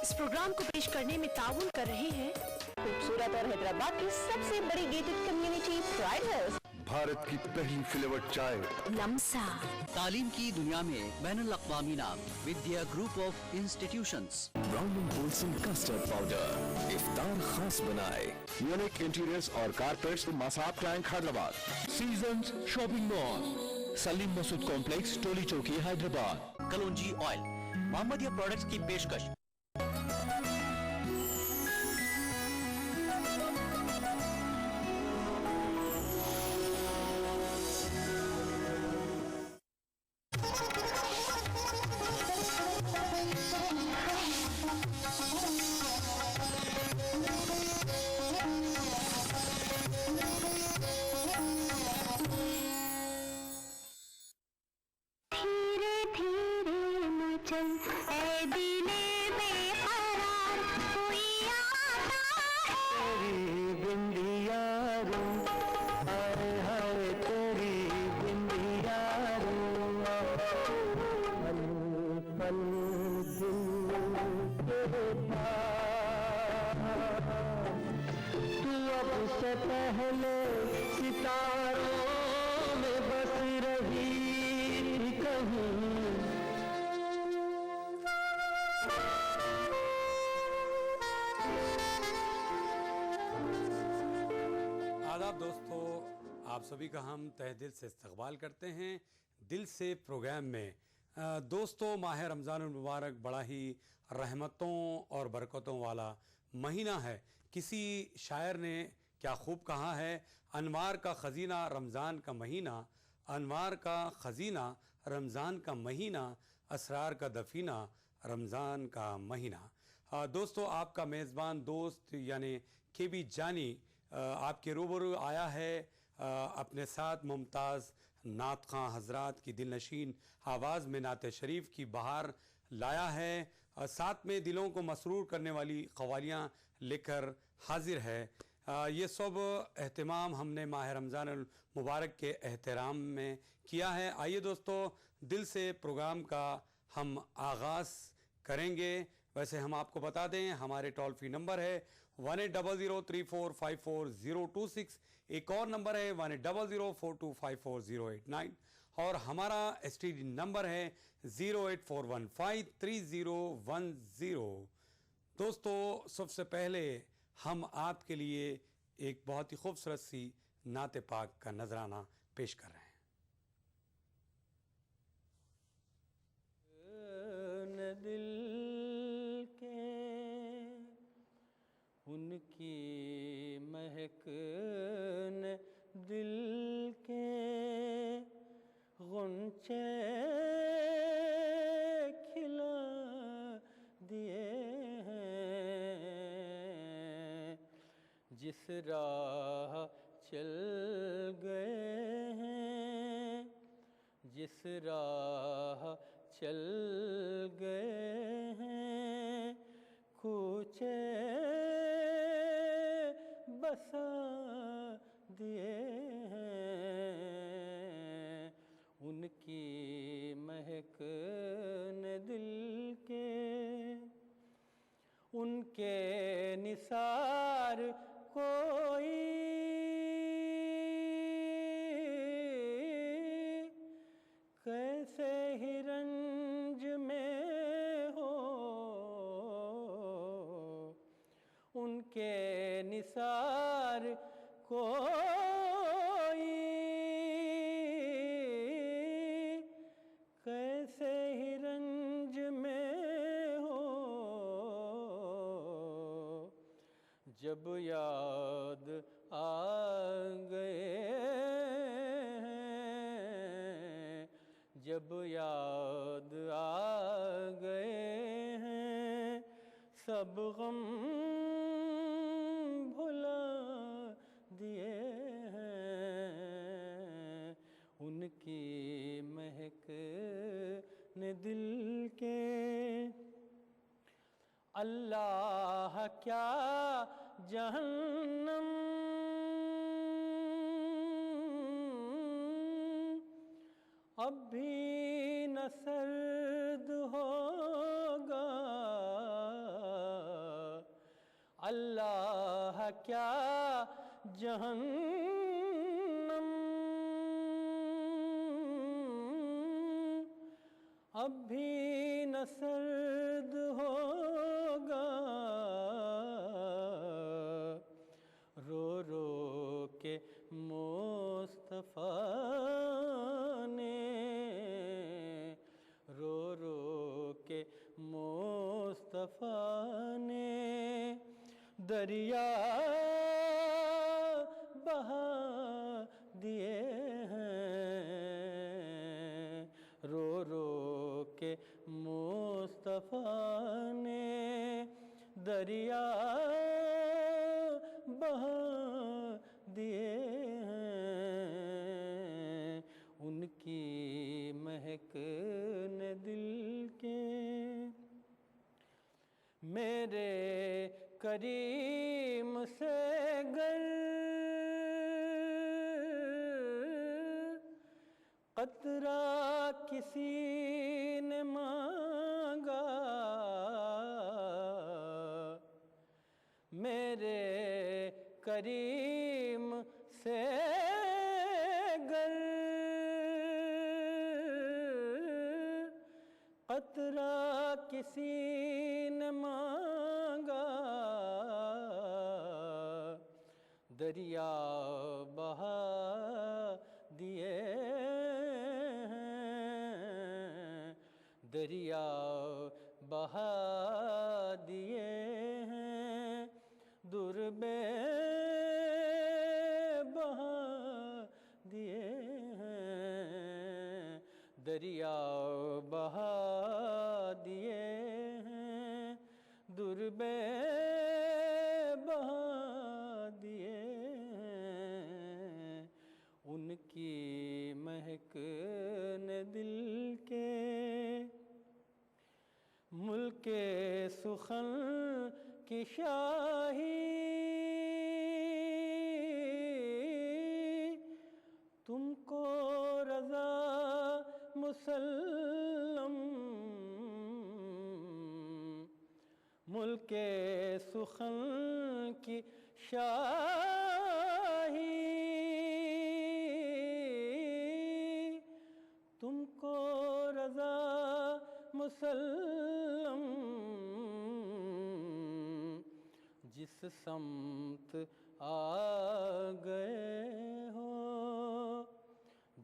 इस प्रोग्राम को पेश करने में ताउन कर रहे हैं खूबसूरत और हैदराबाद की सबसे बड़ी gated community pride hills, Bharat की पहली फ्लेवर्ड चाय लम्सा, तालीम की दुनिया में बैनुल अक़वामी नाम Vidya group of institutions, Brown and Polson custard powder इफ्तार खास बनाए, यूनिक इंटीरियर्स और carpets Masab tank Hyderabad, seasons shopping mall, Salim Masood complex, Toli Chowki, Hyderabad. कलौंजी ऑयल, मोहम्मदिया प्रोडक्ट्स की पेशकश। आदाब दोस्तों, आप सभी का हम तहे दिल से इस्तकबाल करते हैं दिल से प्रोग्राम में। दोस्तों, माह रमज़ान मुबारक बड़ा ही रहमतों और बरकतों वाला महीना है। किसी शायर ने क्या खूब कहा है, अनवार का ख़ज़ीना रमज़ान का महीना, अनवार का ख़ज़ीना रमज़ान का महीना, असरार का दफीना रमज़ान का महीना। दोस्तों, आपका मेज़बान दोस्त यानी KB जानी आपके रूबरू आया है अपने साथ मुमताज़ नात खां हज़रात की दिलनशीन आवाज़ में नात शरीफ की बहार लाया है। साथ में दिलों को मसरूर करने वाली क़वालियाँ लेकर हाजिर है। ये सब एहतमाम हमने माह रमज़ान मुबारक के एहतराम में किया है। आइए दोस्तों, दिल से प्रोग्राम का हम आगाज़ करेंगे। वैसे हम आपको बता दें, हमारे टोल फ्री नंबर है 180034544026, एक और नंबर है 180042548089 और हमारा STD नंबर है 084153010। दोस्तों, सबसे पहले हम आपके लिए एक बहुत ही खूबसूरत सी नाते पाक का नजराना पेश कर रहे हैं। दिल के उनकी महक ने दिल के गुंचे खिला दिए हैं, जिस राह चल गए हैं, जिस राह चल गए हैं, कूचे बसा दिए हैं, उनकी महक ने दिल के, उनके निसार कोई कैसे ही रंज में हो, उनके निसार कोई कैसे ही रंज में हो, जब याद आ गए, जब याद आ गए हैं, सब गम भुला दिए हैं, उनकी महक ने दिल के। अल्लाह क्या जहन्नम अब भी न सर्द होगा, अल्लाह क्या जहन्नम अब भी न सर्द होगा, रो रो के मुस्तफा ने, रो रो के मुस्तफा ने दरिया बहा दिए हैं, रो रो के मुस्तफा ने दरिया बहा दिए हैं। उनकी महक ने दिल के मेरे करीम से गर कतरा किसी ने मांगा, मेरे करीम से गर कतरा किसी ने मांगा, दरिया बहा दिए हैं, दरिया बहा दिए हैं, दुर्बे बहा दिए हैं, दरिया बहा दिए हैं, दुर्बे बहा दिए हैं। उनकी महक ने दिल के मुल्के सुखन की शाही तुमको रज़ा मुसल्लम, मुल्के सुखन की शाही तुमको रज़ा मुसल्लम, जिस समत आ गए हो,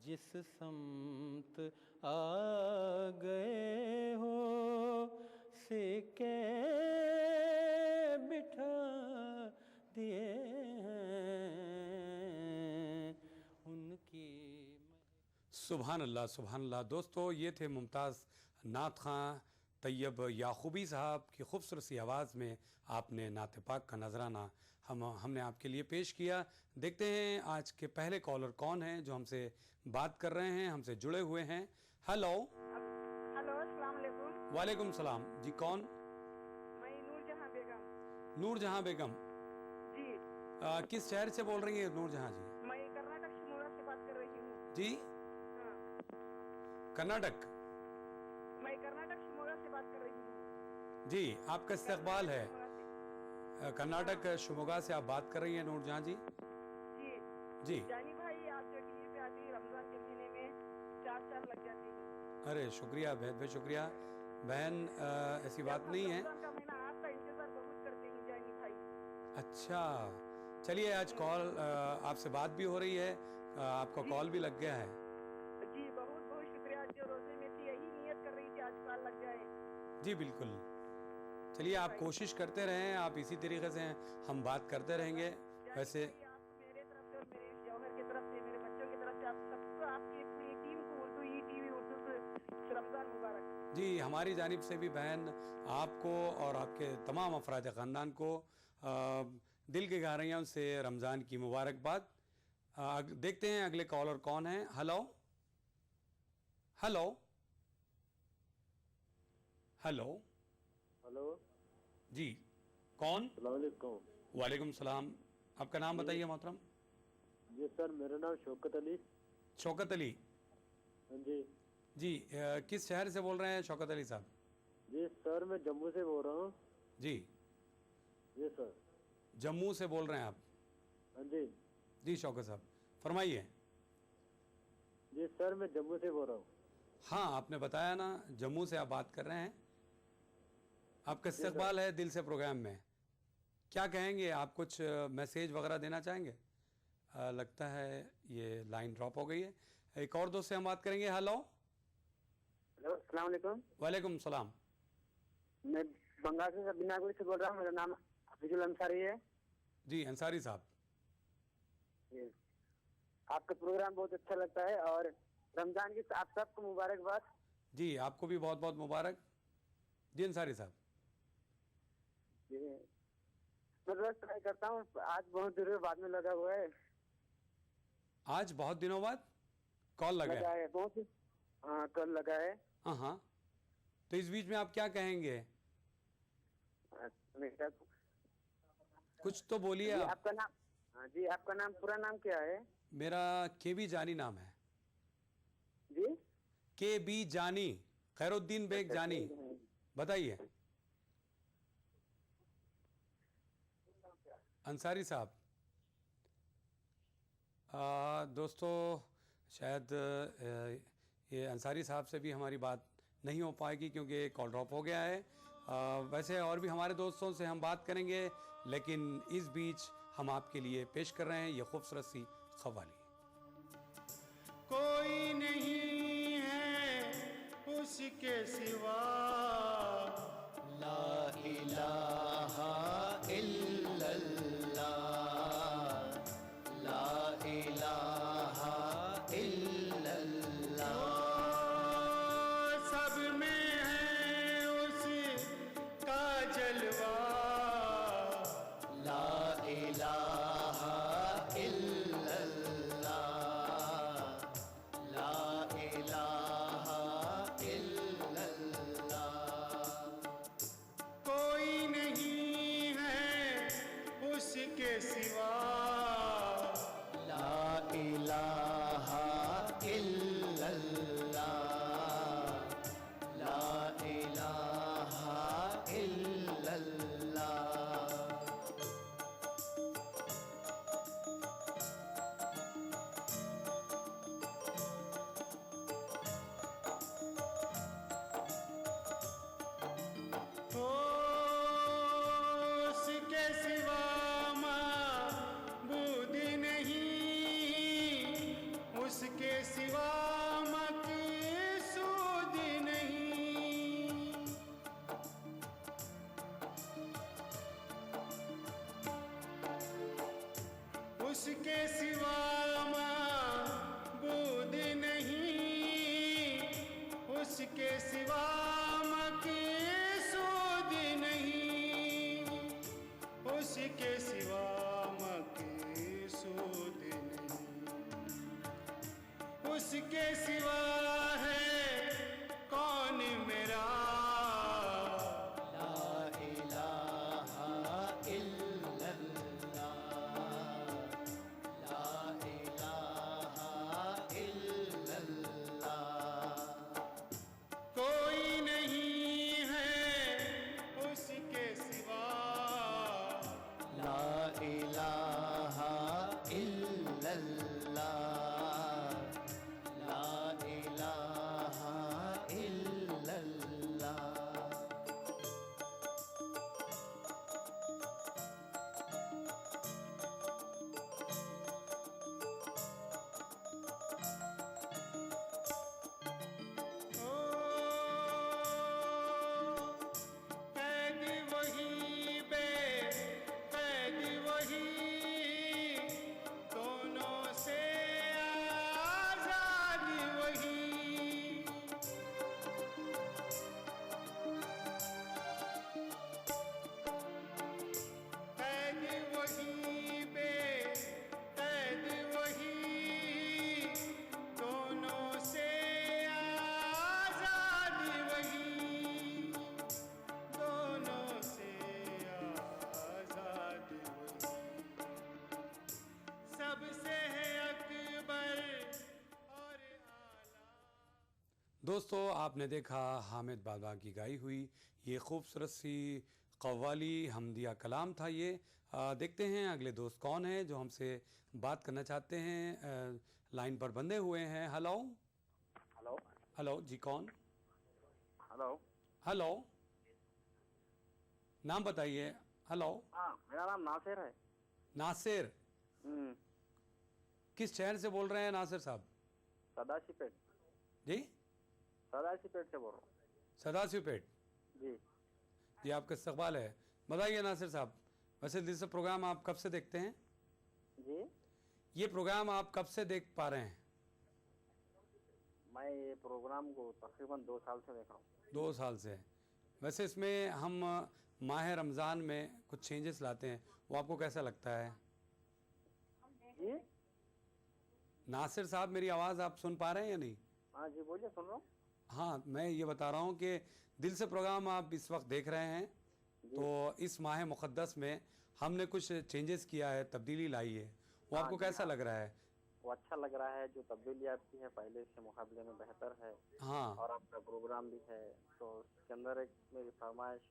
जिस समत आ गए हो, सिक्के बिठा दिए हैं। उनकी सुभान अल्लाह, सुभान अल्लाह। दोस्तों, ये थे मुमताज़ नात ख़ां तैयब याक़ूबी साहब की खूबसूरत सी आवाज़ में आपने नात पाक का नजराना हमने आपके लिए पेश किया। देखते हैं आज के पहले कॉलर कौन हैं जो हमसे बात कर रहे हैं, हमसे जुड़े हुए हैं। हेलो हेलो, अस्सलाम वालेकुम। वालेकुम सलाम जी, कौन? मैं नूरजहां बेगम। नूरजहां बेगम जी। किस शहर से बोल रही हैं नूरजहां जी? मैं कर्नाटक शिमोगा से बात कर रही हूँ। जी, हाँ। कर्नाटक। मैं कर्नाटक शिमोगा से बात कर रही हूँ। जी, आपका इस्तकबाल है। कर्नाटक शिमोगा से आप बात कर रही हैं नूरजहां जी? जी जी। जानी भाई, आप जो टीवी पे आती है रमजान के महीने में चार लग जाती है। अरे शुक्रिया, बहुत बहुत शुक्रिया बहन, ऐसी बात नहीं है। रमजान का महीना आपका इंतजार बहुत करते हैं जानी भाई। अच्छा, चलिए आज कॉल आपसे बात भी हो रही है, आपका कॉल भी लग गया है। जी बहुत बहुत शुक्रिया। जो रोजे में थी यही नियत कर रही थी आज कॉल लग जाए। जी बिल्कुल, चलिए आप कोशिश करते रहें, आप इसी तरीके से हम बात करते रहेंगे। वैसे आपको मेरे तरफ से और मेरे शौहर की तरफ से, मेरे बच्चों की तरफ से, आप सबको, आपकी पूरी टीम को उर्दू टीवी उर्दू से रमजान मुबारक। जी, हमारी जानिब से भी बहन आपको और आपके तमाम अफराद ख़ानदान को दिल की गहराइयों से रमज़ान की मुबारकबाद। देखते हैं अगले कॉलर कौन है। हेलो हेलो हेलो हेलो जी, कौन? अस्सलामुअलैकुम। वालेकुम सलाम। आपका नाम बताइए मोहतरम। जी सर, मेरा नाम शौकत अली। शौकत अली हाँ जी। जी, किस शहर से बोल रहे हैं शौकत अली साहब? जी सर, मैं जम्मू से बोल रहा हूँ। जी जी सर। जम्मू से बोल रहे हैं आप? हाँ जी। जी शौकत साहब फरमाइए। जी सर, मैं जम्मू से बोल रहा हूँ। हाँ, आपने बताया ना जम्मू से आप बात कर रहे हैं। आपका इस्तकबाल है दिल से प्रोग्राम में। क्या कहेंगे आप? कुछ मैसेज वगैरह देना चाहेंगे? लगता है ये लाइन ड्रॉप हो गई है। एक और दोस्त से हम बात करेंगे। हेलो। हेलो, अस्सलाम वालेकुम। वालेकुम सलाम। मैं बंगाल से बिनागुड़ी से बोल रहा हूँ। मेरा नाम हफीजुल अंसारी है। जी अंसारी साहब। जी। आपका प्रोग्राम बहुत अच्छा लगता है और रमजान की आप सबको मुबारकबाद। जी आपको भी बहुत बहुत मुबारक। जी अंसारी साहब। जी, मैं रोज ट्राई करता हूँ। आज बहुत दिनों बाद में लगा हुआ है। आज बहुत दिनों बाद कॉल लगा है? बहुत। हाँ, कल लगा है। हाँ हाँ। तो इस बीच में आप क्या कहेंगे? मेरा कुछ तो बोलिए आप। आपका नाम? हाँ जी, आपका नाम, पूरा नाम क्या है? मेरा केबी जानी नाम है। जी, केबी जानी, खैरुद्दीन बेग जानी। बताइए अंसारी साहब। दोस्तों शायद ये अंसारी साहब से भी हमारी बात नहीं हो पाएगी क्योंकि कॉल ड्रॉप हो गया है। वैसे और भी हमारे दोस्तों से हम बात करेंगे, लेकिन इस बीच हम आपके लिए पेश कर रहे हैं ये खूबसूरत सी खवाली। कोई नहीं है उसके सिवा, ला इलाहा इल्लल्लाह, ला इलाहा इल्लल्लाह। सब में है उसका जलवा, ला इलाहा इल्लल्लाह, ला इलाहा इल्लल्लाह। कोई नहीं है उसके सिवा, ला इलाहा इल्लल्लाह, ला इलाहा इल्लल्लाह। उसके सिवा माबूद नहीं, उसके सिवा मक़सूद नहीं। उसके सिवा माबूद नहीं, उसके सिवा मक़सूद नहीं, उसके सिवा मक़सूद नहीं। उसके सिवा है कौन मेरा, ला इलाहा इल्लल्लाह, ला इलाहा इल्लल्लाह। कोई नहीं है उसके सिवा, ला इलाहा इल्लल्लाह, ला इलाहा इल्लल्लाह। कैद वही बेकैद वही, दोनों से आजाद वही। कैद वही बेकैद वही, दोनों से आजाद वही, दोनों से आजाद वही। सबसे है अकबर और आला। दोस्तों आपने देखा हामिद बाबा की गाई हुई ये खूबसूरत सी कव्वाली हमदिया कलाम था ये। देखते हैं अगले दोस्त कौन है जो हमसे बात करना चाहते हैं। लाइन पर बंधे हुए हैं। हेलो हेलो हेलो जी, कौन? हेलो। हेलो, नाम बताइए। हेलो। हाँ, मेरा नाम नासिर है। नासिर, किस शहर से बोल रहे हैं नासिर साहब? सदाशिवपेट। जी, सदाशिवपेट से बोल रहा हूँ। सदाशिवपेट। जी जी, आपका इस्तकबाल है। बताइए नासिर साहब, वैसे दिल से प्रोग्राम आप कब से देखते हैं? जी, ये प्रोग्राम आप कब से देख पा रहे हैं? मैं ये प्रोग्राम को तकरीबन 2 साल से देख रहा हूँ। 2 साल से। वैसे इसमें हम माह रमज़ान में कुछ चेंजेस लाते हैं, वो आपको कैसा लगता है? जी नासिर साहब, मेरी आवाज़ आप सुन पा रहे हैं या नहीं? हाँ जी, बोलिए, सुन रहा हूँ। हाँ, मैं ये बता रहा हूँ कि दिल से प्रोग्राम आप इस वक्त देख रहे हैं, तो इस माह मुक़द्दस में हमने कुछ चेंजेस किया है, तब्दीली लाई है, वो आपको कैसा लग रहा है? वो अच्छा लग रहा है, जो तब्दीली आपकी है पहले से मुकाबले में बेहतर है। हाँ, और आपका प्रोग्राम भी है, तो उसके अंदर एक मेरी फरमाइश।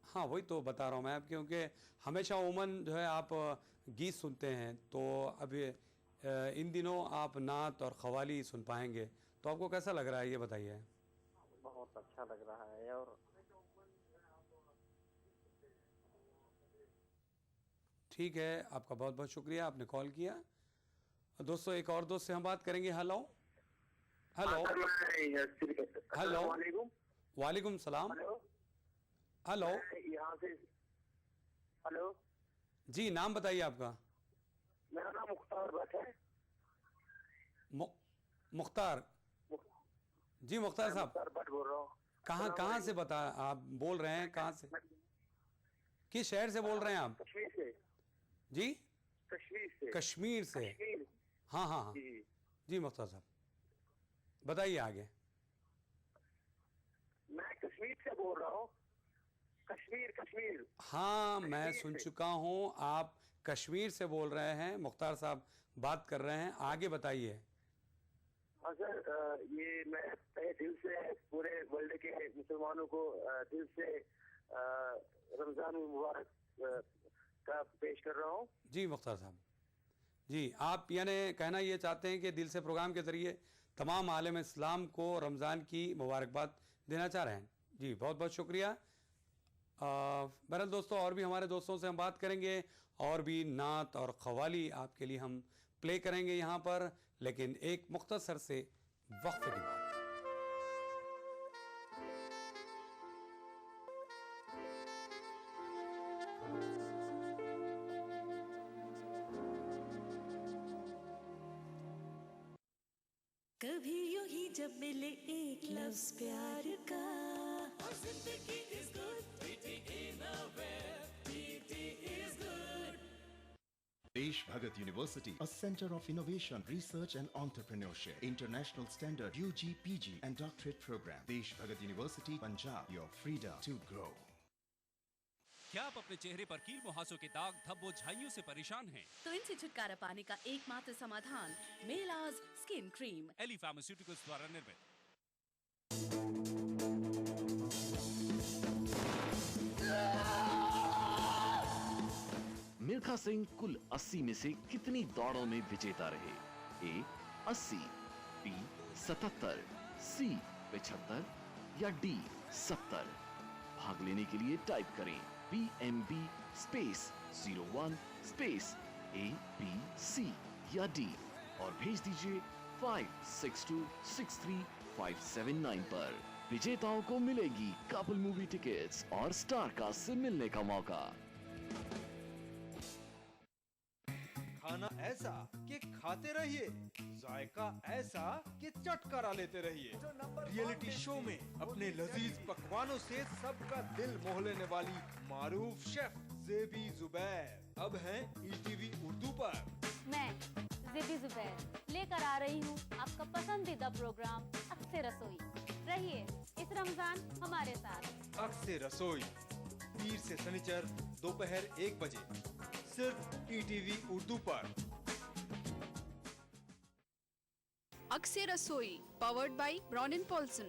हाँ, वही तो बता रहा हूँ मैं आप, क्योंकि हमेशा उमन जो है आप गीत सुनते हैं, तो अभी इन दिनों आप नात और क़व्वाली सुन पाएंगे, तो आपको कैसा लग रहा है ये बताइए? बहुत अच्छा लग रहा है। और ठीक है, आपका बहुत बहुत शुक्रिया, आपने कॉल किया। दोस्तों, एक और दोस्त से हम बात करेंगे। हेलो हेलो हेलो, वालेकुम सलाम। हेलो यहाँ से। हेलो जी, नाम बताइए आपका। मेरा नाम मुख्तार भट्ट है। मुख्तार जी, मुख्तार साहब, मुख्तार भट्ट बोल रहा हूँ। कहाँ से बता आप बोल रहे हैं? कहाँ से, किस शहर से बोल रहे हैं आप? कश्मीर से। जी, कश्मीर से। कश्मीर से। कश्मीर। हाँ हाँ हाँ जी जी, मुख्तार साहब बताइए आगे। मैं कश्मीर से बोल रहा हूँ। कश्मीर कश्मीर। हाँ, मैं सुन चुका हूँ, आप कश्मीर से बोल रहे हैं। मुख्तार साहब बात कर रहे हैं, आगे बताइए। हाँ सर, ये मैं तहे दिल से पूरे वर्ल्ड के मुसलमानों को दिल से रमज़ान मुबारक का पेश कर रहा हूँ। जी मुख्तार साहब, जी, आप यानी कहना ये चाहते हैं कि दिल से प्रोग्राम के ज़रिए तमाम आलम इस्लाम को रमज़ान की मुबारकबाद देना चाह रहे हैं। जी, बहुत बहुत शुक्रिया। बहरहाल दोस्तों, और भी हमारे दोस्तों से हम बात करेंगे, और भी नात और क़व्वाली आपके लिए हम प्ले करेंगे यहाँ पर, लेकिन एक मुख्तसर से वक्फे के बाद। कभी यूं ही जब मिले एक लफ्ज प्यार का, और जिंदगी is good, PT in a way, PT is good. Desh Bhagat University, a center of innovation, research and entrepreneurship. International standard UG, PG and doctorate program. Desh Bhagat University, Punjab. Your freedom to grow. क्या आप अपने चेहरे पर कील मुहासों के दाग, धब्बों, झाइयों से परेशान हैं? तो इनसे छुटकारा पाने का एकमात्र समाधान मेलाज स्किन क्रीम, एली फार्मास्यूटिकल्स द्वारा निर्मित। मिल्खा सिंह कुल 80 में से कितनी दौड़ों में विजेता रहे? ए 80, बी 77, सी 75 या डी 70? भाग लेने के लिए टाइप करें PMB स्पेस 01 स्पेस ABC या D और भेज दीजिए 56263579 पर। विजेताओं को मिलेगी कपल मूवी टिकट्स और स्टार कास्ट से मिलने का मौका। खाना ऐसा कि खाते रहिए, जायका ऐसा कि चटकारा लेते रहिए। रियलिटी शो में अपने लजीज पकवानों से सबका दिल मोह लेने वाली मारूफ शेफ ज़ेबी ज़ुबैर अब हैं ETV उर्दू पर। मैं ज़ेबी ज़ुबैर लेकर आ रही हूँ आपका पसंदीदा प्रोग्राम अक्से रसोई। रहिए इस रमजान हमारे साथ। अक्से रसोई पीर से शनिचर दोपहर 1 बजे सिर्फ ETV उर्दू पर। अक्से रसोई powered by Brown and Polson.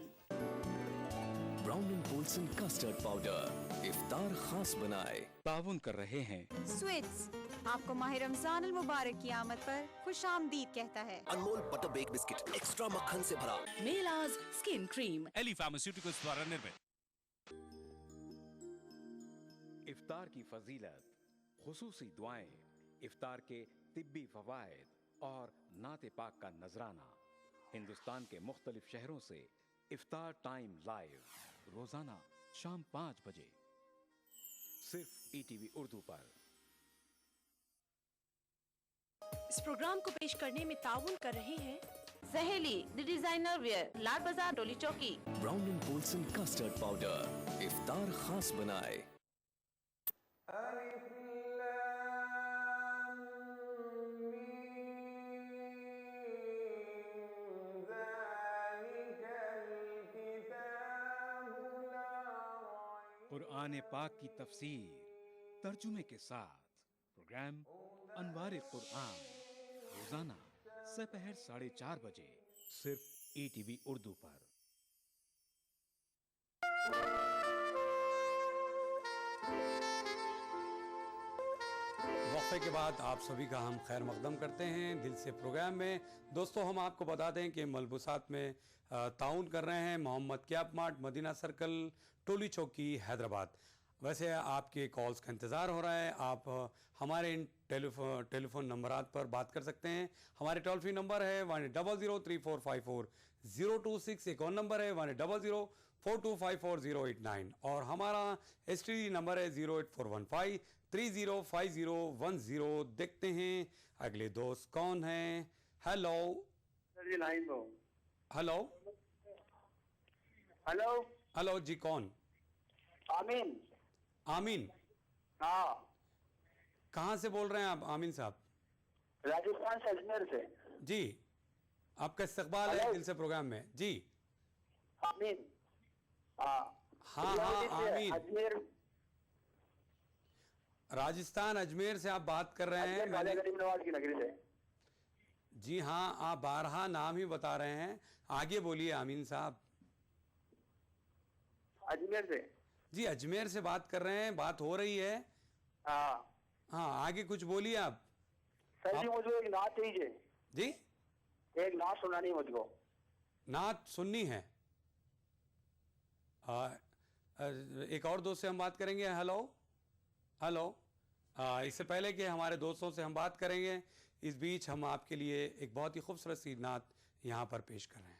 Brown and Polson custard powder इफ्तार खास बनाए। ताउन कर रहे हैं स्वीट्स आपको माह रमजान अल मुबारक की आमद पर खुश आमदीद कहता है। Anmol butter bake biscuit extra मक्खन से भरा। मेलाज स्किन क्रीम एली फार्मास्यूटिकल्स द्वारा निर्मित। इफ्तार की फजीलत, खुसूसी दुआएं, इफ्तार के तिब्बी फवायद और नाते पाक का नजराना। हिंदुस्तान के मुख्तलिफ शहरों से इफ्तार टाइम लाइव रोजाना शाम 5 बजे सिर्फ ईटीवी उर्दू पर। इस प्रोग्राम को पेश करने में ताउन कर रहे हैं सहेली the designer wear, Lal Bazaar, Toli Chowki. Brown and Polson custard powder इफ्तार खास बनाए। कुरान पाक की तफसीर तर्जुमे के साथ प्रोग्राम अनवार कुरान रोजाना दोपहर 4:30 बजे सिर्फ ईटीवी उर्दू पर। वक्फे के बाद आप सभी का हम खैर मकदम करते हैं दिल से प्रोग्राम में। दोस्तों, हम आपको बता दें कि मलबूसात में ताउन कर रहे हैं Mohammed cap mart, Madina circle, Toli Chowki, Hyderabad. वैसे आपके कॉल्स का इंतज़ार हो रहा है। आप हमारे इन टेलीफोन नंबरात पर बात कर सकते हैं। हमारे टोल फ्री नंबर है 1003454026। एक और नंबर है 104254254089 और हमारा STD नंबर है 08415305010। देखते हैं अगले दोस्त कौन हैं। हेलो हेलो हेलो हेलो जी, कौन? आमीन। आमीन, हाँ। कहाँ से बोल रहे हैं आप आमीन साहब? राजस्थान से, अजमेर से। जी, आपका इस्तकबाल है दिल से प्रोग्राम में। जी आमीन। हाँ हाँ आमीन। अजमेर, राजस्थान अजमेर से आप बात कर रहे हैं। मैंने गरीब नवाज की नगरी से। जी हाँ, आप बारहा नाम ही बता रहे हैं, आगे बोलिए आमीन साहब। अजमेर से जी, अजमेर से बात कर रहे हैं, बात हो रही है। हाँ, आगे कुछ बोलिए आप। सर जी, मुझे एक नात चाहिए जी। एक नात सुनानी मुझको। नात सुननी है। एक और दोस्त से हम बात करेंगे। Hello hello. इससे पहले कि हमारे दोस्तों से हम बात करेंगे, इस बीच हम आपके लिए एक बहुत ही खूबसूरत सी नात यहाँ पर पेश कर रहे हैं।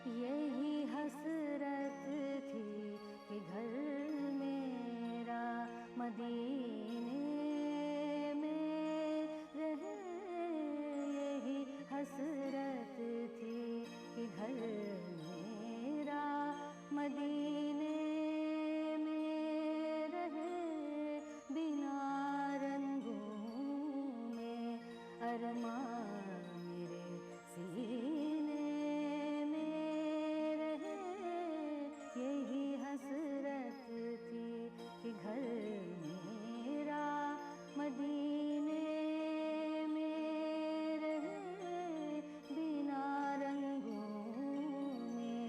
यही हसरत थी कि घर मेरा मदीने में रहे। यही हसरत थी कि घर मेरा मदीने में रहे। बिना रंगों में अरमान मेरे सीने कि घर मेरा मदीने में रहे। बिना रंगों में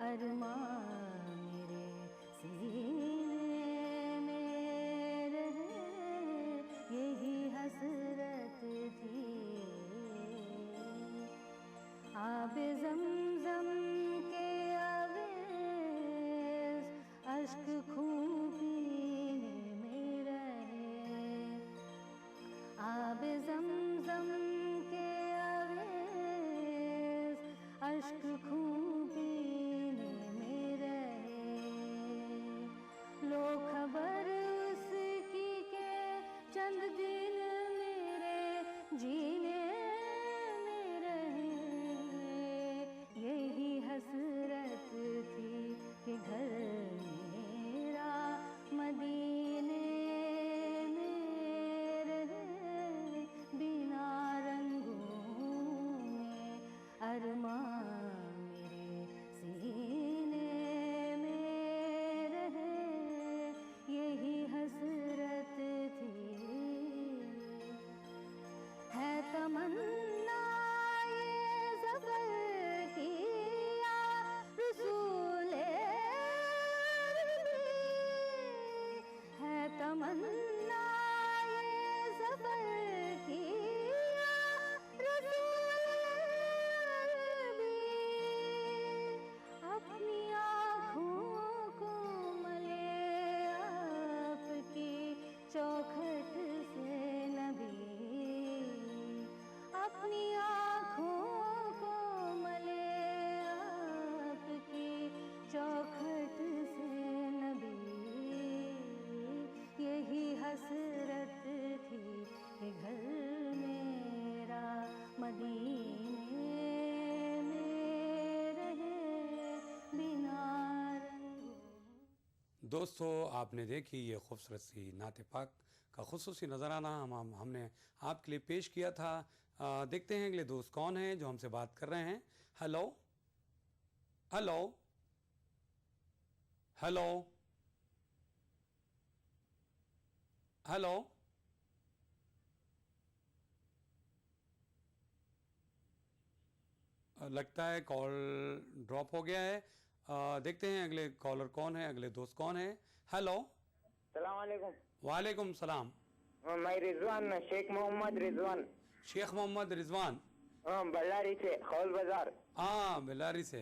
अरमान मेरे सीने में रहे। यही हसरत थी। आबे ज़मज़म के अवेज़ अश्क खून पीने में रहे। आबे ज़मज़म के अवेज़ अश्क खून पीने में रहे। लो खबर उसकी के चंद दिन मेरे जीने में रहे। यही हसरत थी कि घर मेरा मदीने में रहे। बिना दोस्तों आपने देखी ये खूबसूरत सी नाते पाक का खुसूसी नज़राना हमने आपके लिए पेश किया था। देखते हैं अगले दोस्त कौन हैं जो हमसे बात कर रहे हैं। हेलो हेलो हेलो हेलो लगता है कॉल ड्रॉप हो गया है। देखते हैं अगले कॉलर कौन है, अगले दोस्त कौन है। हेलो सलाम वालेकुम। वालेकुम सलाम। मैं रिजवान, शेख मोहम्मद रिजवान। शेख मोहम्मद रिजवान, बल्लारी से, खौल बाजार। हाँ बेलारी से।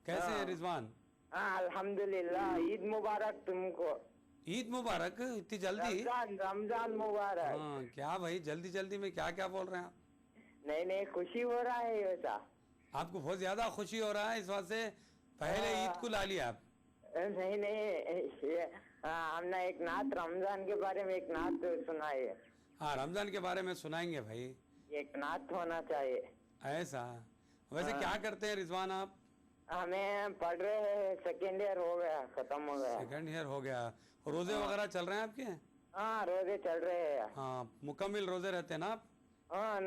कैसे हैं रिजवान? हाँ अल्हम्दुलिल्लाह। ईद मुबारक तुमको। ईद मुबारक। इतनी जल्दी? रमजान मुबारक। हाँ क्या भाई, जल्दी जल्दी में क्या क्या बोल रहे हैं आप? नहीं खुशी हो रहा है वैसा। आपको बहुत ज्यादा खुशी हो रहा है इस बात से? पहले ईद को ला लिया आप? नहीं हमने एक नात रमजान के बारे में एक नात सुनाई है। हाँ रमजान के बारे में सुनाएंगे भाई। एक नात होना चाहिए। ऐसा? वैसे क्या करते हैं रिजवान आप? हमें पढ़ रहे हैं, सेकेंड ईयर हो गया, खत्म हो गया। सेकेंड ईयर हो गया। रोजे वगैरह चल रहे हैं आपके? हाँ रोजे चल रहे हैं। हाँ मुकम्मल रोजे रहते हैं ना आप? हाँ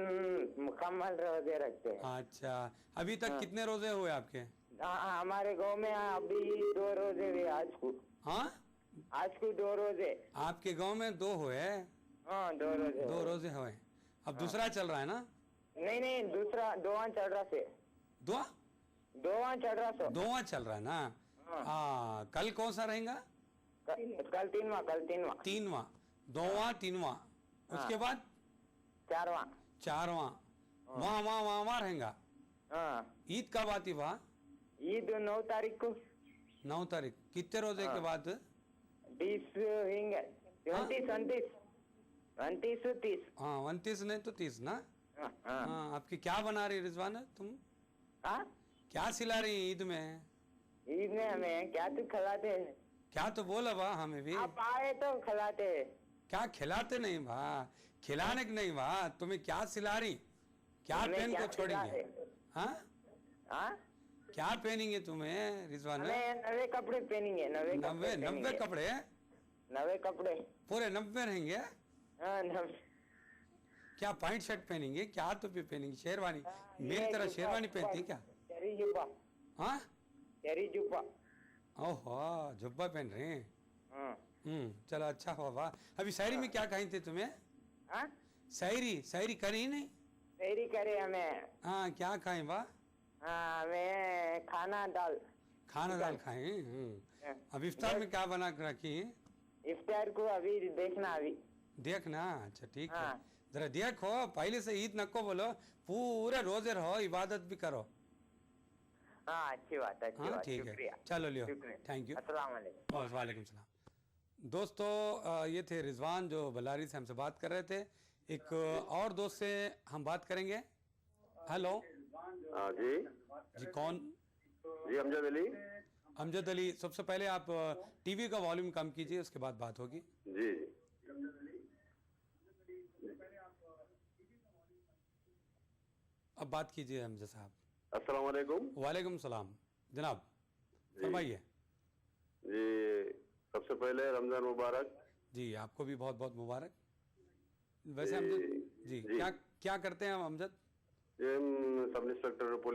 मुकम्मल रोजे रखते हैं। अच्छा अभी तक कितने रोजे हुए आपके? हमारे गांव में अभी 2 रोजे हुए आज को। हाँ आज को 2 रोजे। आपके गांव में 2 हुए? हाँ 2 रोजे। 2 रोजे हुए। अब दूसरा चल रहा है ना? नहीं दूसरा 2वां चल रहा से। 2वां चल रहा से। 2वां चल रहा है ना? हाँ कल कौन सा रहेगा? कल 3वां। 3वां 2वां 3वां उसके बाद 4वां। वहाँ रहेगा। ईद कब आती वहाँ? ईद 9 तारीख को। 9 तारीख। कितने रोजे के बाद? 20 होंगे। 29 हाँ 29 नहीं तो 30 ना? हाँ आपकी क्या बना रही रिजवान तुम? क्या सिला रही ईद में? ईद में हमें क्या तो खिलाते हैं। क्या तो बोला बा हमें भी। आप आए तो खिलाते हैं। क्या खिलाते नहीं बा? खिलाने की नहीं बा, तुम्हें क्या सिला रही? क्या पहन को छोड़ेंगे? हाँ क्या पहनेंगे तुम्हें रिजवान? नवे कपड़े पहनेंगे। नब्बे कपड़े? 90 कपड़े पूरे 90 रहेंगे? हाँ 90। क्या पैंट शर्ट पहनेंगे? क्या तो भी पहनेंगे? शेरवानी? मेरी तरह शेरवानी पहनती क्या? चेरी जुब्बा। हाँ चेरी जुब्बा। ओहो जुब्बा पहन रहे हैं। चलो अच्छा हुआ। वाह अभी शायरी में क्या कही थे तुम्हें? शायरी करी नहीं? शायरी करे हमें। हाँ क्या खाए? वाह हमें खाना दाल खाए। अब इफ्तार में क्या बना कर रखी है? इफ्तार को अभी देखना। अच्छा ठीक है जरा देखो, पहले से ईद नको बोलो, पूरे रोजे रहो, इबादत भी करो। हाँ अच्छी बात ठीक है चलो लियो। Thank you. अस्सलाम वालेकुम। वालेकुम सलाम। दोस्तों ये थे रिजवान जो बल्लारी से हमसे बात कर रहे थे। एक और दोस्त से हम बात करेंगे। हेलो जी कौन? जी अमजद अली। सबसे पहले आप टीवी का वॉल्यूम कम कीजिए, उसके बाद बात होगी। जी अब बात कीजिए अमजद साहब। अस्सलाम वालेकुम। वालेकुम सलाम जनाब, फरमाइए। जी सबसे पहले रमजान मुबारक। जी आपको भी बहुत बहुत मुबारक। वैसे अमजद जी क्या करते हैं अमजद? Sub inspector